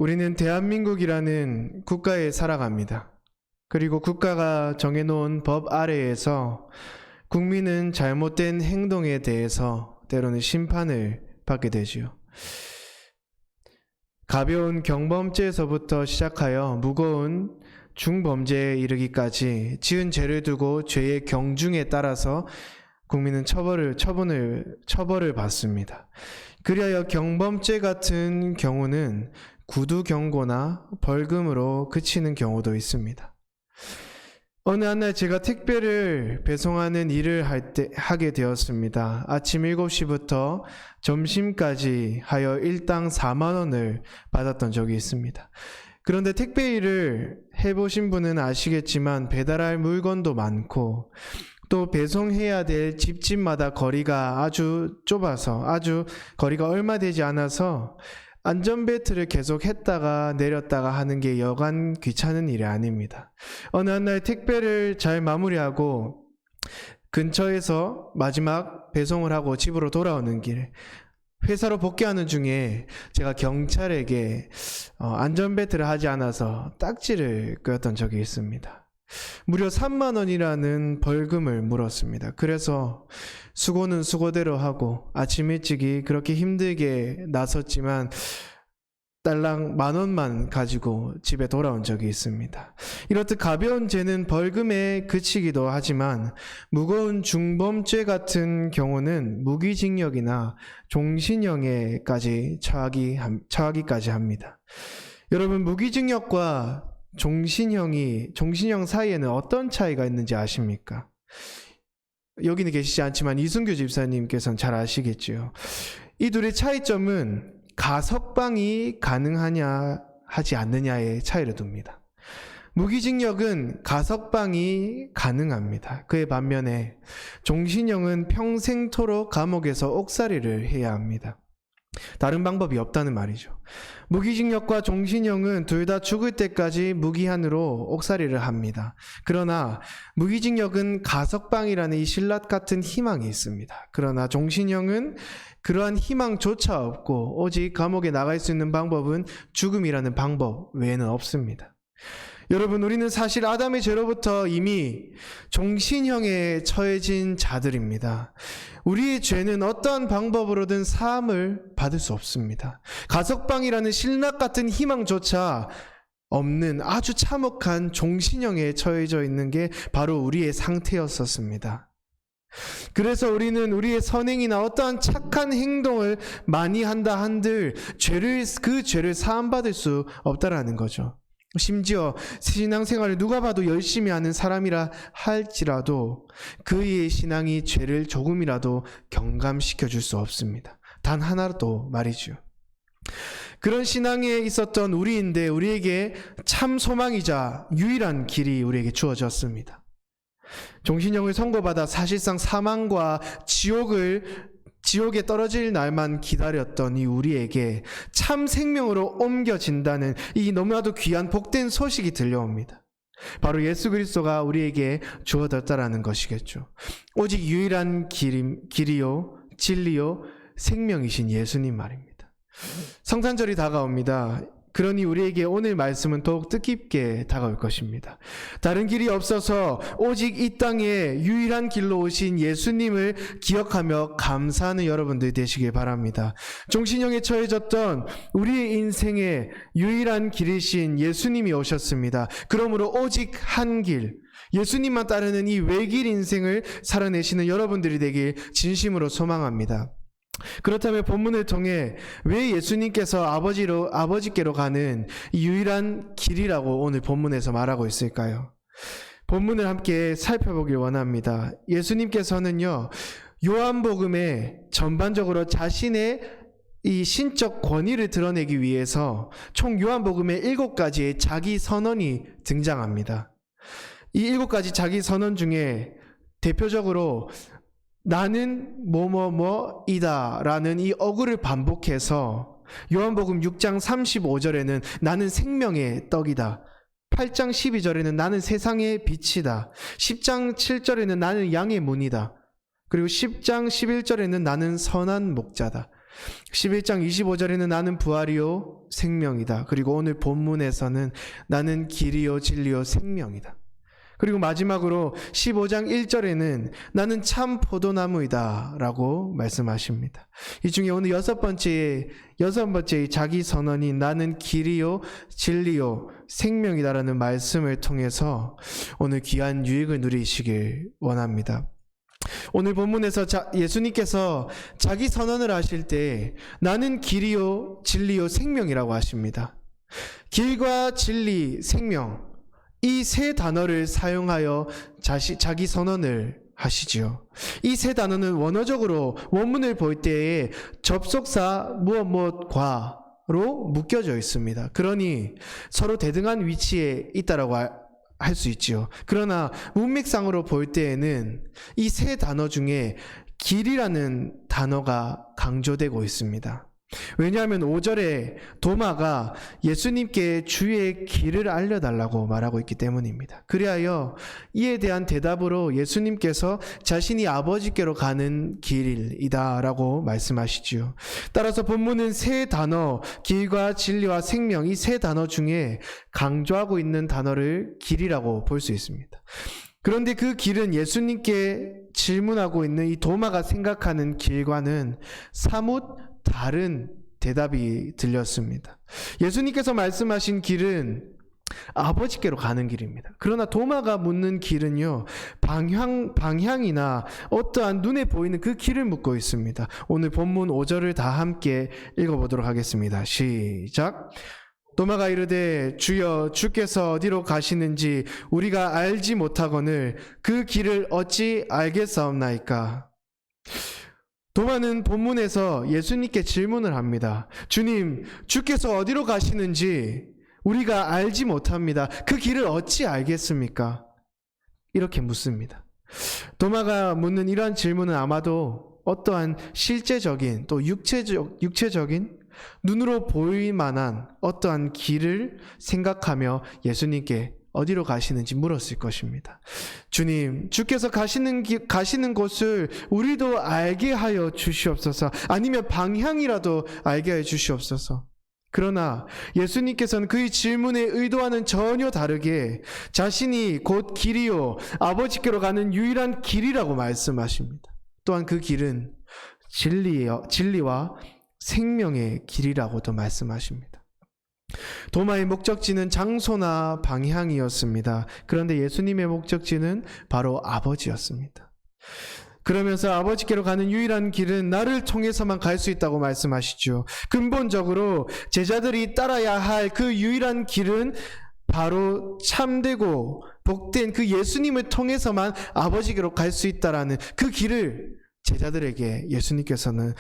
우리는 대한민국이라는 국가에 살아갑니다. 그리고 국가가 정해놓은 법 아래에서 국민은 잘못된 행동에 대해서 때로는 심판을 받게 되지요. 가벼운 경범죄에서부터 시작하여 무거운 중범죄에 이르기까지 지은 죄를 두고 죄의 경중에 따라서 국민은 처벌을 받습니다. 그리하여 경범죄 같은 경우는 구두 경고나 벌금으로 그치는 경우도 있습니다. 어느 한날 제가 택배를 배송하는 일을 하게 되었습니다. 아침 7시부터 점심까지 하여 일당 4만 원을 받았던 적이 있습니다. 그런데 택배 일을 해보신 분은 아시겠지만 배달할 물건도 많고 또 배송해야 될 집집마다 거리가 아주 좁아서 거리가 얼마 되지 않아서 안전벨트를 계속 했다가 내렸다가 하는 게 여간 귀찮은 일이 아닙니다. 어느 한날 택배를 잘 마무리하고 근처에서 마지막 배송을 하고 집으로 돌아오는 길 회사로 복귀하는 중에 제가 경찰에게 안전벨트를 하지 않아서 딱지를 끄었던 적이 있습니다. 무려 3만 원이라는 벌금을 물었습니다. 그래서 수고는 수고대로 하고 아침 일찍이 그렇게 힘들게 나섰지만 딸랑 10,000원만 가지고 집에 돌아온 적이 있습니다. 이렇듯 가벼운 죄는 벌금에 그치기도 하지만 무거운 중범죄 같은 경우는 무기징역이나 종신형에까지 처하기까지 합니다. 여러분, 무기징역과 종신형 사이에는 어떤 차이가 있는지 아십니까? 여기는 계시지 않지만 이순규 집사님께서는 잘 아시겠지요. 이 둘의 차이점은 가석방이 가능하냐 하지 않느냐의 차이를 둡니다. 무기징역은 가석방이 가능합니다. 그에 반면에 종신형은 평생토록 감옥에서 옥살이를 해야 합니다. 다른 방법이 없다는 말이죠. 무기징역과 종신형은 둘 다 죽을 때까지 무기한으로 옥살이를 합니다. 그러나 무기징역은 가석방이라는 이 신라 같은 희망이 있습니다. 그러나 종신형은 그러한 희망조차 없고 오직 감옥에 나갈 수 있는 방법은 죽음이라는 방법 외에는 없습니다. 여러분, 우리는 사실 아담의 죄로부터 이미 종신형에 처해진 자들입니다. 우리의 죄는 어떠한 방법으로든 사함을 받을 수 없습니다. 가석방이라는 신락 같은 희망조차 없는 아주 참혹한 종신형에 처해져 있는 게 바로 우리의 상태였었습니다. 그래서 우리는 우리의 선행이나 어떠한 착한 행동을 많이 한다 한들 그 죄를 사함받을 수 없다라는 거죠. 심지어 신앙생활을 누가 봐도 열심히 하는 사람이라 할지라도 그의 신앙이 죄를 조금이라도 경감시켜 줄 수 없습니다. 단 하나도 말이죠. 그런 신앙에 있었던 우리인데 우리에게 참 소망이자 유일한 길이 우리에게 주어졌습니다. 종신형을 선고받아 사실상 사망과 지옥에 떨어질 날만 기다렸던 이 우리에게 참 생명으로 옮겨진다는 이 너무나도 귀한 복된 소식이 들려옵니다. 바로 예수 그리스도가 우리에게 주어졌다라는 것이겠죠. 오직 유일한 길이요 진리요 생명이신 예수님 말입니다. 성탄절이 다가옵니다. 그러니 우리에게 오늘 말씀은 더욱 뜻깊게 다가올 것입니다. 다른 길이 없어서 오직 이 땅에 유일한 길로 오신 예수님을 기억하며 감사하는 여러분들 되시길 바랍니다. 종신형에 처해졌던 우리의 인생의 유일한 길이신 예수님이 오셨습니다. 그러므로 오직 한 길, 예수님만 따르는 이 외길 인생을 살아내시는 여러분들이 되길 진심으로 소망합니다. 그렇다면 본문을 통해 왜 예수님께서 아버지께로 가는 유일한 길이라고 오늘 본문에서 말하고 있을까요? 본문을 함께 살펴보길 원합니다. 예수님께서는요, 요한복음에 전반적으로 자신의 이 신적 권위를 드러내기 위해서 총 요한복음에 7가지의 자기 선언이 등장합니다. 이 7가지 자기 선언 중에 대표적으로 나는 뭐뭐뭐이다 라는 이 어구를 반복해서 요한복음 6장 35절에는 나는 생명의 떡이다, 8장 12절에는 나는 세상의 빛이다, 10장 7절에는 나는 양의 문이다, 그리고 10장 11절에는 나는 선한 목자다, 11장 25절에는 나는 부활이요 생명이다. 그리고 오늘 본문에서는 나는 길이요 진리요 생명이다. 그리고 마지막으로 15장 1절에는 나는 참 포도나무이다 라고 말씀하십니다. 이 중에 오늘 여섯 번째 자기 선언인 나는 길이요 진리요 생명이다라는 말씀을 통해서 오늘 귀한 유익을 누리시길 원합니다. 오늘 본문에서 예수님께서 자기 선언을 하실 때 나는 길이요 진리요 생명이라고 하십니다. 길과 진리, 생명 이 세 단어를 사용하여 자기 선언을 하시지요. 이 세 단어는 원어적으로 원문을 볼 때에 접속사 무엇과로 묶여져 있습니다. 그러니 서로 대등한 위치에 있다라고 할 수 있지요. 그러나 문맥상으로 볼 때에는 이 세 단어 중에 길이라는 단어가 강조되고 있습니다. 왜냐하면 5절에 도마가 예수님께 주의 길을 알려달라고 말하고 있기 때문입니다. 그리하여 이에 대한 대답으로 예수님께서 자신이 아버지께로 가는 길이다 라고 말씀하시지요. 따라서 본문은 세 단어, 길과 진리와 생명 이 세 단어 중에 강조하고 있는 단어를 길이라고 볼 수 있습니다. 그런데 그 길은 예수님께 질문하고 있는 이 도마가 생각하는 길과는 사뭇 다른 대답이 들렸습니다. 예수님께서 말씀하신 길은 아버지께로 가는 길입니다. 그러나 도마가 묻는 길은요, 방향이나 어떠한 눈에 보이는 그 길을 묻고 있습니다. 오늘 본문 5절을 다 함께 읽어보도록 하겠습니다. 시작. 도마가 이르되 주여 주께서 어디로 가시는지 우리가 알지 못하거늘 그 길을 어찌 알겠사옵나이까. 도마는 본문에서 예수님께 질문을 합니다. 주님, 주께서 어디로 가시는지 우리가 알지 못합니다. 그 길을 어찌 알겠습니까? 이렇게 묻습니다. 도마가 묻는 이러한 질문은 아마도 어떠한 실제적인 또 육체적인 눈으로 보일 만한 어떠한 길을 생각하며 예수님께 어디로 가시는지 물었을 것입니다. 주님, 주께서 가시는 곳을 우리도 알게 하여 주시옵소서. 아니면 방향이라도 알게 하여 주시옵소서. 그러나 예수님께서는 그의 질문의 의도와는 전혀 다르게 자신이 곧 길이요 아버지께로 가는 유일한 길이라고 말씀하십니다. 또한 그 길은 진리와 생명의 길이라고도 말씀하십니다. 도마의 목적지는 장소나 방향이었습니다. 그런데 예수님의 목적지는 바로 아버지였습니다. 그러면서 아버지께로 가는 유일한 길은 나를 통해서만 갈 수 있다고 말씀하시죠. 근본적으로 제자들이 따라야 할 그 유일한 길은 바로 참되고 복된 그 예수님을 통해서만 아버지께로 갈 수 있다라는 그 길을 제자들에게 예수님께서는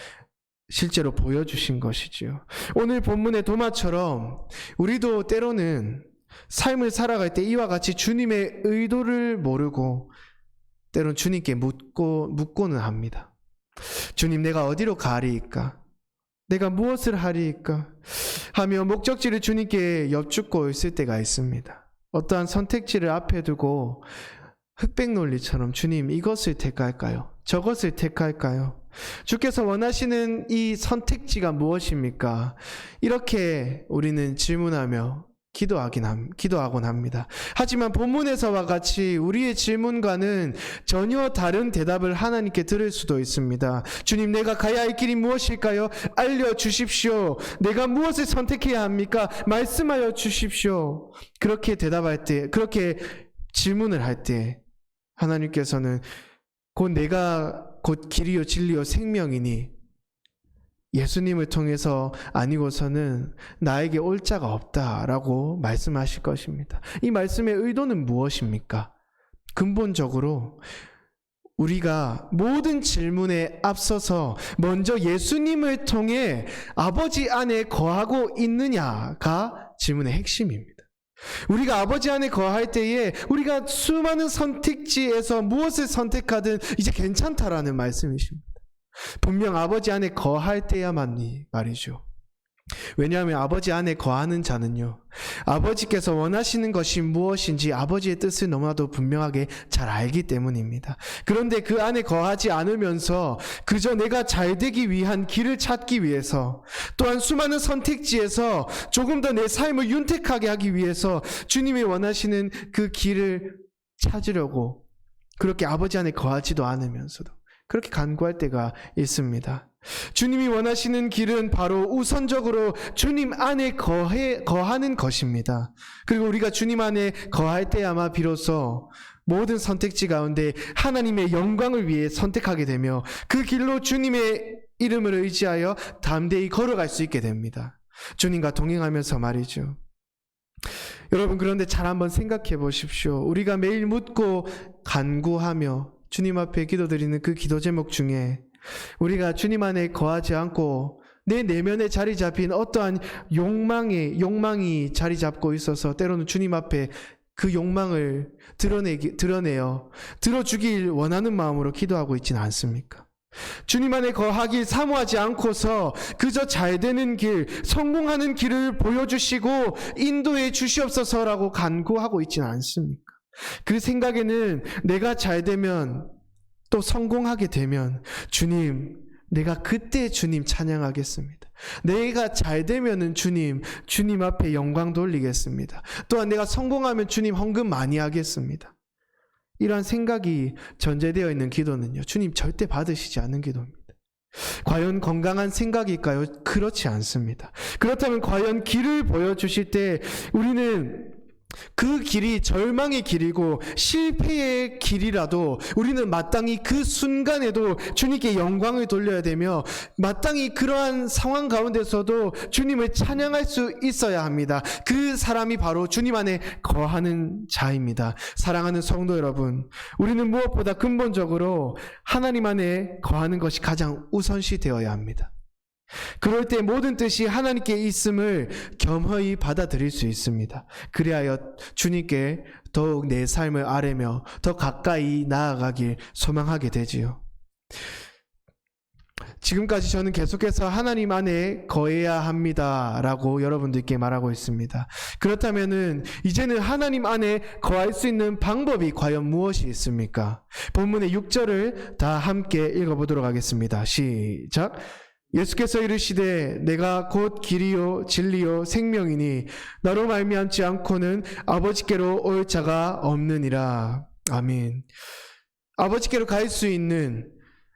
실제로 보여주신 것이지요. 오늘 본문의 도마처럼 우리도 때로는 삶을 살아갈 때 이와 같이 주님의 의도를 모르고 때로는 주님께 묻고는 합니다. 주님, 내가 어디로 가리이까? 내가 무엇을 하리이까? 하며 목적지를 주님께 여쭙고 있을 때가 있습니다. 어떠한 선택지를 앞에 두고 흑백 논리처럼 주님, 이것을 택할까요? 저것을 택할까요? 주께서 원하시는 이 선택지가 무엇입니까? 이렇게 우리는 질문하며 기도하곤 합니다. 하지만 본문에서와 같이 우리의 질문과는 전혀 다른 대답을 하나님께 들을 수도 있습니다. 주님, 내가 가야 할 길이 무엇일까요? 알려주십시오. 내가 무엇을 선택해야 합니까? 말씀하여 주십시오. 그렇게 대답할 때, 그렇게 질문을 할 때 하나님께서는 내가 곧 길이요 진리요 생명이니 예수님을 통해서 아니고서는 나에게 올 자가 없다라고 말씀하실 것입니다. 이 말씀의 의도는 무엇입니까? 근본적으로 우리가 모든 질문에 앞서서 먼저 예수님을 통해 아버지 안에 거하고 있느냐가 질문의 핵심입니다. 우리가 아버지 안에 거할 때에 우리가 수많은 선택지에서 무엇을 선택하든 이제 괜찮다라는 말씀이십니다. 분명 아버지 안에 거할 때야만이 말이죠. 왜냐하면 아버지 안에 거하는 자는요, 아버지께서 원하시는 것이 무엇인지 아버지의 뜻을 너무나도 분명하게 잘 알기 때문입니다. 그런데 그 안에 거하지 않으면서 그저 내가 잘 되기 위한 길을 찾기 위해서, 또한 수많은 선택지에서 조금 더 내 삶을 윤택하게 하기 위해서 주님이 원하시는 그 길을 찾으려고 그렇게 아버지 안에 거하지도 않으면서도 그렇게 간구할 때가 있습니다. 주님이 원하시는 길은 바로 우선적으로 주님 안에 거하는 것입니다. 그리고 우리가 주님 안에 거할 때 아마 비로소 모든 선택지 가운데 하나님의 영광을 위해 선택하게 되며 그 길로 주님의 이름을 의지하여 담대히 걸어갈 수 있게 됩니다. 주님과 동행하면서 말이죠. 여러분, 그런데 잘 한번 생각해 보십시오. 우리가 매일 묻고 간구하며 주님 앞에 기도드리는 그 기도 제목 중에 우리가 주님 안에 거하지 않고 내 내면에 자리 잡힌 어떠한 욕망이 자리 잡고 있어서 때로는 주님 앞에 그 욕망을 드러내어 들어주길 원하는 마음으로 기도하고 있지는 않습니까? 주님 안에 거하길 사모하지 않고서 그저 잘 되는 길, 성공하는 길을 보여주시고 인도해 주시옵소서라고 간구하고 있지는 않습니까? 그 생각에는 내가 잘 되면, 또 성공하게 되면 주님, 내가 그때 주님 찬양하겠습니다. 내가 잘 되면은 주님 앞에 영광 돌리겠습니다. 또한 내가 성공하면 주님 헌금 많이 하겠습니다. 이러한 생각이 전제되어 있는 기도는요, 주님 절대 받으시지 않는 기도입니다. 과연 건강한 생각일까요? 그렇지 않습니다. 그렇다면 과연 길을 보여주실 때 우리는 그 길이 절망의 길이고 실패의 길이라도 우리는 마땅히 그 순간에도 주님께 영광을 돌려야 되며 마땅히 그러한 상황 가운데서도 주님을 찬양할 수 있어야 합니다. 그 사람이 바로 주님 안에 거하는 자입니다. 사랑하는 성도 여러분, 우리는 무엇보다 근본적으로 하나님 안에 거하는 것이 가장 우선시 되어야 합니다. 그럴 때 모든 뜻이 하나님께 있음을 겸허히 받아들일 수 있습니다. 그리하여 주님께 더욱 내 삶을 아뢰며 더 가까이 나아가길 소망하게 되지요. 지금까지 저는 계속해서 하나님 안에 거해야 합니다라고 여러분들께 말하고 있습니다. 그렇다면은 이제는 하나님 안에 거할 수 있는 방법이 과연 무엇이 있습니까? 본문의 6절을 다 함께 읽어보도록 하겠습니다. 시작. 예수께서 이르시되 내가 곧 길이요 진리요 생명이니 나로 말미암지 않고는 아버지께로 올 자가 없느니라. 아멘. 아버지께로 갈 수 있는,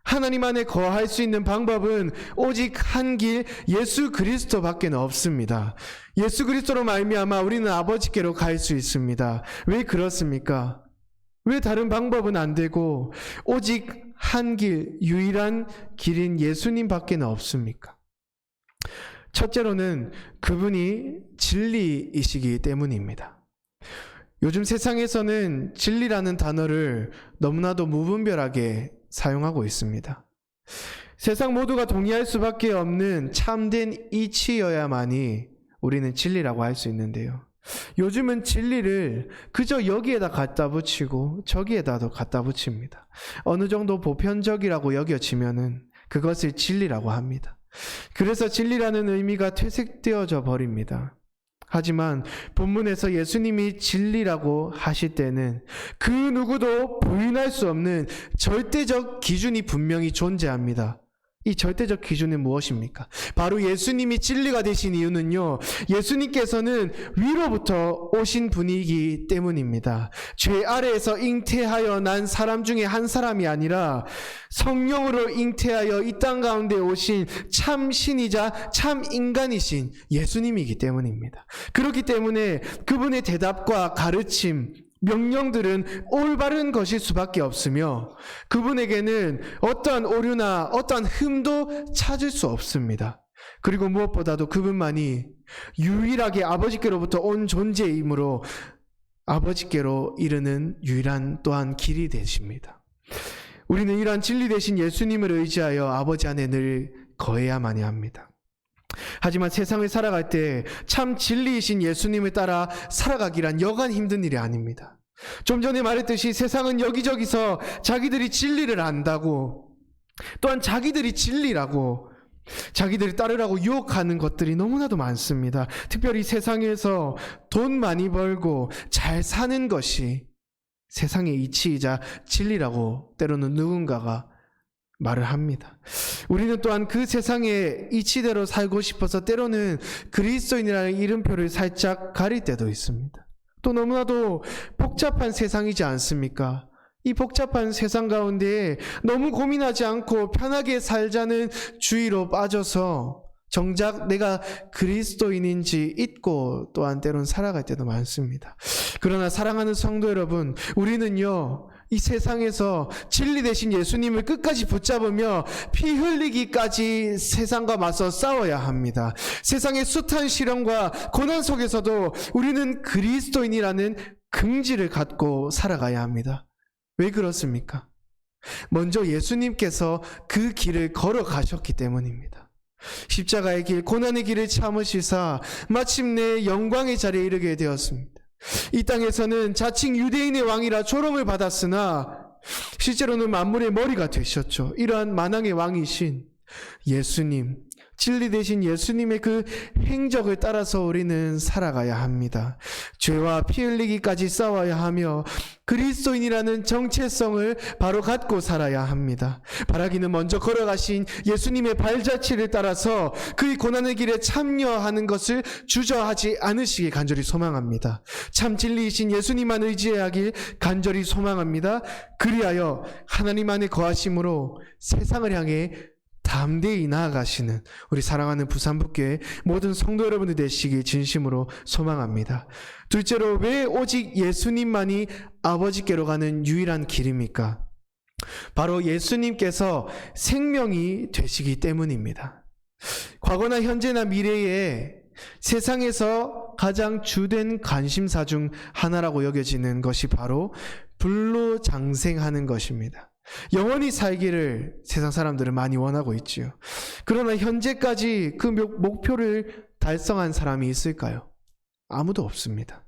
하나님 안에 거할 수 있는 방법은 오직 한 길, 예수 그리스도밖에 없습니다. 예수 그리스도로 말미암아 우리는 아버지께로 갈 수 있습니다. 왜 그렇습니까? 왜 다른 방법은 안 되고 오직 한 길, 유일한 길인 예수님밖에 없습니까? 첫째로는 그분이 진리이시기 때문입니다. 요즘 세상에서는 진리라는 단어를 너무나도 무분별하게 사용하고 있습니다. 세상 모두가 동의할 수밖에 없는 참된 이치여야만이 우리는 진리라고 할 수 있는데요. 요즘은 진리를 그저 여기에다 갖다 붙이고 저기에다도 갖다 붙입니다. 어느 정도 보편적이라고 여겨지면은 그것을 진리라고 합니다. 그래서 진리라는 의미가 퇴색되어져 버립니다. 하지만 본문에서 예수님이 진리라고 하실 때는 그 누구도 부인할 수 없는 절대적 기준이 분명히 존재합니다. 이 절대적 기준은 무엇입니까? 바로 예수님이 진리가 되신 이유는요, 예수님께서는 위로부터 오신 분이기 때문입니다. 죄 아래에서 잉태하여 난 사람 중에 한 사람이 아니라 성령으로 잉태하여 이 땅 가운데 오신 참 신이자 참 인간이신 예수님이기 때문입니다. 그렇기 때문에 그분의 대답과 가르침, 명령들은 올바른 것일 수밖에 없으며 그분에게는 어떠한 오류나 어떠한 흠도 찾을 수 없습니다. 그리고 무엇보다도 그분만이 유일하게 아버지께로부터 온 존재이므로 아버지께로 이르는 유일한 또한 길이 되십니다. 우리는 이러한 진리 되신 예수님을 의지하여 아버지 안에 늘 거해야만이 합니다. 하지만 세상을 살아갈 때 참 진리이신 예수님을 따라 살아가기란 여간 힘든 일이 아닙니다. 좀 전에 말했듯이 세상은 여기저기서 자기들이 진리를 안다고, 또한 자기들이 진리라고 자기들이 따르라고 유혹하는 것들이 너무나도 많습니다. 특별히 세상에서 돈 많이 벌고 잘 사는 것이 세상의 이치이자 진리라고 때로는 누군가가 말을 합니다. 우리는 또한 그 세상의 이치대로 살고 싶어서 때로는 그리스도인이라는 이름표를 살짝 가릴 때도 있습니다. 또 너무나도 복잡한 세상이지 않습니까? 이 복잡한 세상 가운데 너무 고민하지 않고 편하게 살자는 주의로 빠져서 정작 내가 그리스도인인지 잊고 또한 때론 살아갈 때도 많습니다. 그러나 사랑하는 성도 여러분, 우리는요, 이 세상에서 진리 되신 예수님을 끝까지 붙잡으며 피 흘리기까지 세상과 맞서 싸워야 합니다. 세상의 숱한 시련과 고난 속에서도 우리는 그리스도인이라는 긍지를 갖고 살아가야 합니다. 왜 그렇습니까? 먼저 예수님께서 그 길을 걸어가셨기 때문입니다. 십자가의 길, 고난의 길을 참으시사 마침내 영광의 자리에 이르게 되었습니다. 이 땅에서는 자칭 유대인의 왕이라 조롱을 받았으나 실제로는 만물의 머리가 되셨죠. 이러한 만왕의 왕이신 예수님, 진리 되신 예수님의 그 행적을 따라서 우리는 살아가야 합니다. 죄와 피 흘리기까지 싸워야 하며 그리스도인이라는 정체성을 바로 갖고 살아야 합니다. 바라기는 먼저 걸어가신 예수님의 발자취를 따라서 그의 고난의 길에 참여하는 것을 주저하지 않으시길 간절히 소망합니다. 참 진리이신 예수님만 의지하길 간절히 소망합니다. 그리하여 하나님 안에 거하심으로 세상을 향해 담대히 나아가시는 우리 사랑하는 부산북교회 모든 성도 여러분들 되시길 진심으로 소망합니다. 둘째로, 왜 오직 예수님만이 아버지께로 가는 유일한 길입니까? 바로 예수님께서 생명이 되시기 때문입니다. 과거나 현재나 미래에 세상에서 가장 주된 관심사 중 하나라고 여겨지는 것이 바로 불로장생하는 것입니다. 영원히 살기를 세상 사람들은 많이 원하고 있지요. 그러나 현재까지 그 목표를 달성한 사람이 있을까요? 아무도 없습니다.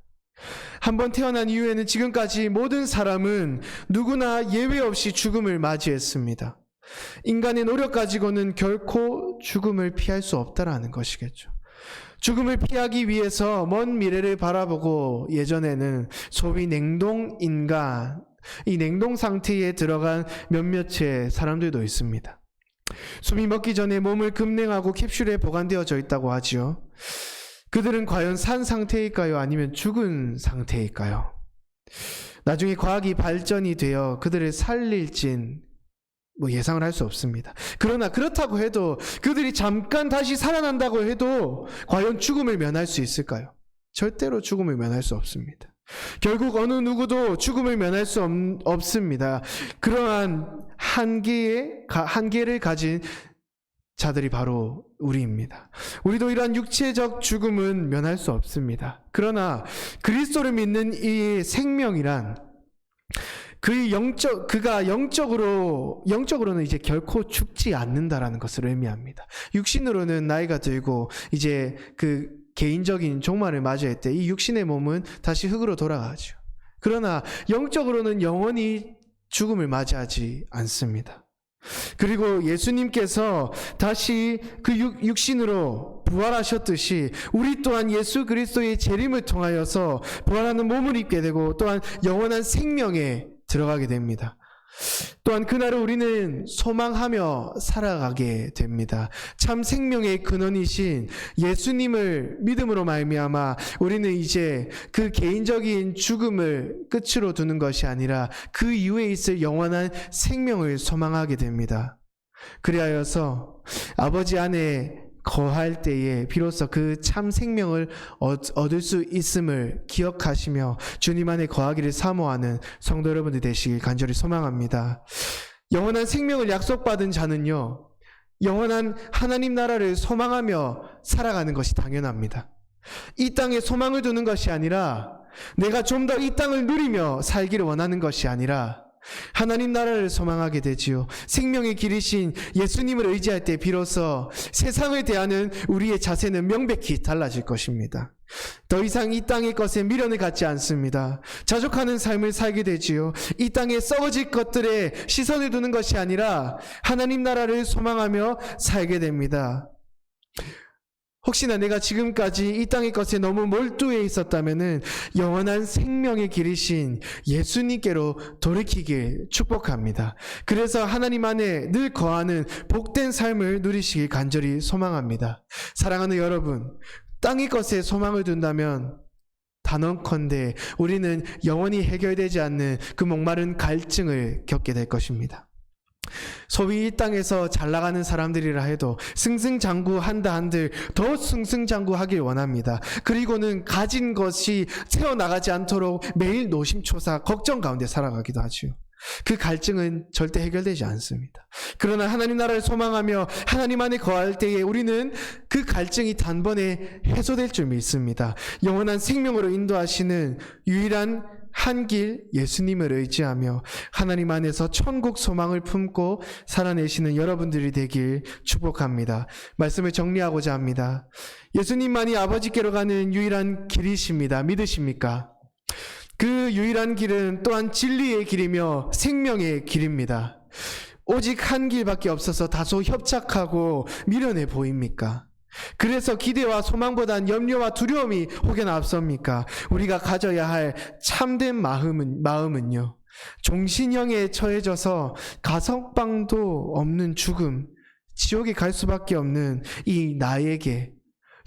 한번 태어난 이후에는 지금까지 모든 사람은 누구나 예외 없이 죽음을 맞이했습니다. 인간의 노력 가지고는 결코 죽음을 피할 수 없다라는 것이겠죠. 죽음을 피하기 위해서 먼 미래를 바라보고 예전에는 소위 냉동인간, 이 냉동 상태에 들어간 몇몇의 사람들도 있습니다. 숨이 멎기 전에 몸을 급냉하고 캡슐에 보관되어져 있다고 하지요. 그들은 과연 산 상태일까요? 아니면 죽은 상태일까요? 나중에 과학이 발전이 되어 그들을 살릴진 예상을 할 수 없습니다. 그러나 그렇다고 해도 그들이 잠깐 다시 살아난다고 해도 과연 죽음을 면할 수 있을까요? 절대로 죽음을 면할 수 없습니다. 결국 어느 누구도 죽음을 면할 수 없습니다. 그러한 한계를 가진 자들이 바로 우리입니다. 우리도 이러한 육체적 죽음은 면할 수 없습니다. 그러나 그리스도를 믿는 이 생명이란 그가 영적으로는 이제 결코 죽지 않는다라는 것을 의미합니다. 육신으로는 나이가 들고 이제 그 개인적인 종말을 맞이할 때 이 육신의 몸은 다시 흙으로 돌아가죠. 그러나 영적으로는 영원히 죽음을 맞이하지 않습니다. 그리고 예수님께서 다시 그 육신으로 부활하셨듯이 우리 또한 예수 그리스도의 재림을 통하여서 부활하는 몸을 입게 되고 또한 영원한 생명에 들어가게 됩니다. 또한 그날을 우리는 소망하며 살아가게 됩니다. 참 생명의 근원이신 예수님을 믿음으로 말미암아 우리는 이제 그 개인적인 죽음을 끝으로 두는 것이 아니라 그 이후에 있을 영원한 생명을 소망하게 됩니다. 그리하여서 아버지 안에 거할 때에 비로소 그 참 생명을 얻을 수 있음을 기억하시며 주님 안에 거하기를 사모하는 성도 여러분들 되시길 간절히 소망합니다. 영원한 생명을 약속받은 자는요, 영원한 하나님 나라를 소망하며 살아가는 것이 당연합니다. 이 땅에 소망을 두는 것이 아니라 내가 좀 더 이 땅을 누리며 살기를 원하는 것이 아니라 하나님 나라를 소망하게 되지요. 생명의 길이신 예수님을 의지할 때 비로소 세상을 대하는 우리의 자세는 명백히 달라질 것입니다. 더 이상 이 땅의 것에 미련을 갖지 않습니다. 자족하는 삶을 살게 되지요. 이 땅에 썩어질 것들에 시선을 두는 것이 아니라 하나님 나라를 소망하며 살게 됩니다. 혹시나 내가 지금까지 이 땅의 것에 너무 몰두해 있었다면은 영원한 생명의 길이신 예수님께로 돌이키길 축복합니다. 그래서 하나님 안에 늘 거하는 복된 삶을 누리시길 간절히 소망합니다. 사랑하는 여러분, 땅의 것에 소망을 둔다면 단언컨대 우리는 영원히 해결되지 않는 그 목마른 갈증을 겪게 될 것입니다. 소위 이 땅에서 잘 나가는 사람들이라 해도 승승장구한다 한들 더 승승장구하길 원합니다. 그리고는 가진 것이 채워나가지 않도록 매일 노심초사 걱정 가운데 살아가기도 하지요. 그 갈증은 절대 해결되지 않습니다. 그러나 하나님 나라를 소망하며 하나님 안에 거할 때에 우리는 그 갈증이 단번에 해소될 줄 믿습니다. 영원한 생명으로 인도하시는 유일한 한 길 예수님을 의지하며 하나님 안에서 천국 소망을 품고 살아내시는 여러분들이 되길 축복합니다. 말씀을 정리하고자 합니다. 예수님만이 아버지께로 가는 유일한 길이십니다. 믿으십니까? 그 유일한 길은 또한 진리의 길이며 생명의 길입니다. 오직 한 길밖에 없어서 다소 협착하고 미련해 보입니까? 그래서 기대와 소망보단 염려와 두려움이 혹여나 앞섭니까? 우리가 가져야 할 참된 마음은요, 종신형에 처해져서 가석방도 없는 죽음, 지옥에 갈 수밖에 없는 이 나에게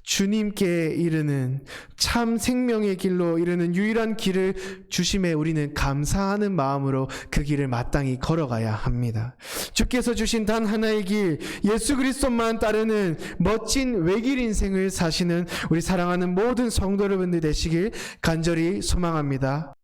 주님께 이르는 참 생명의 길로 이르는 유일한 길을 주심에 우리는 감사하는 마음으로 그 길을 마땅히 걸어가야 합니다. 주께서 주신 단 하나의 길, 예수 그리스도만 따르는 멋진 외길 인생을 사시는 우리 사랑하는 모든 성도 여러분들 되시길 간절히 소망합니다.